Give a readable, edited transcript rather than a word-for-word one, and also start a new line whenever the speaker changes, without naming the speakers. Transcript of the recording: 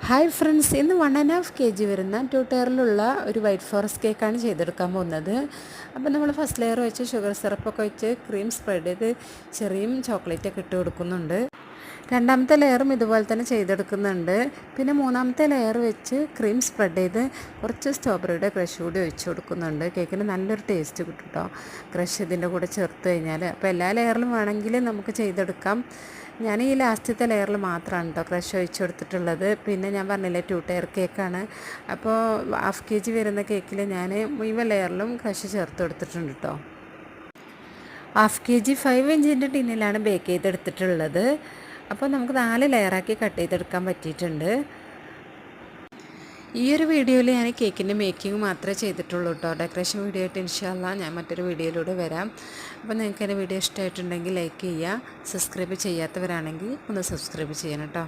Hi friends, ഇന്ന് 1.5 kg വരുന്ന 2 ടയറിലുള്ള ഒരു വൈറ്റ് ഫോറസ്റ്റ് കേക്കാണ് ചെയ്തെടുക്കാൻ പോകുന്നത്. അപ്പോൾ നമ്മൾ ഫസ്റ്റ് ലെയർ വെച്ച് ഷുഗർ സിറപ്പൊക്കെ വെച്ച് ക്രീം സ്പ്രെഡ് ചെയ്ത് ചെറിയും ചോക്ലേറ്റൊക്കെ ഇട്ട് കൊടുക്കുന്നുണ്ട്. രണ്ടാമത്തെ ലെയറും ഇതുപോലെ തന്നെ ചെയ്തെടുക്കുന്നുണ്ട്. പിന്നെ മൂന്നാമത്തെ ലെയർ വെച്ച് ക്രീം സ്പ്രെഡ് ചെയ്ത് കുറച്ച് സ്ട്രോബെറിയുടെ ക്രഷ് കൂടി ഒഴിച്ച് കൊടുക്കുന്നുണ്ട്. കേക്കിന് നല്ലൊരു ടേസ്റ്റ് കിട്ടും കേട്ടോ, ക്രഷ് ഇതിൻ്റെ കൂടെ ചേർത്ത് കഴിഞ്ഞാൽ. അപ്പോൾ എല്ലാ ലെയറിലും വേണമെങ്കിൽ നമുക്ക് ചെയ്തെടുക്കാം. ഞാൻ ഈ ലാസ്റ്റത്തെ ലെയറിൽ മാത്രമാണ് കേട്ടോ ക്രഷ് ഒഴിച്ച് കൊടുത്തിട്ടുള്ളത്. പിന്നെ ഞാൻ പറഞ്ഞില്ലേ 2 ടയർ കേക്കാണ്. അപ്പോൾ 1/2 kg വരുന്ന കേക്കിൽ ഞാൻ മുഴുവൻ ലെയറിലും ക്രഷ് ചേർത്ത് കൊടുത്തിട്ടുണ്ട് കേട്ടോ. 1/2 kg 5 ഇഞ്ചിൻ്റെ ടിന്നിലാണ് ബേക്ക് ചെയ്തെടുത്തിട്ടുള്ളത്. അപ്പോൾ നമുക്ക് 4 ലെയറാക്കി കട്ട് ചെയ്തെടുക്കാൻ പറ്റിയിട്ടുണ്ട്. ഈ ഒരു വീഡിയോയിൽ ഞാൻ കേക്കിൻ്റെ മേക്കിംഗ് മാത്രമേ ചെയ്തിട്ടുള്ളൂ കേട്ടോ. ഡെക്കറേഷൻ വീഡിയോ ആയിട്ട് ഇൻഷാ അല്ലാഹ് ഞാൻ മറ്റൊരു വീഡിയോയിലൂടെ വരാം. അപ്പോൾ നിങ്ങൾക്ക് എൻ്റെ വീഡിയോ ഇഷ്ടമായിട്ടുണ്ടെങ്കിൽ ലൈക്ക് ചെയ്യുക, സബ്സ്ക്രൈബ് ചെയ്യാത്തവരാണെങ്കിൽ ഒന്ന് സബ്സ്ക്രൈബ് ചെയ്യണം കേട്ടോ.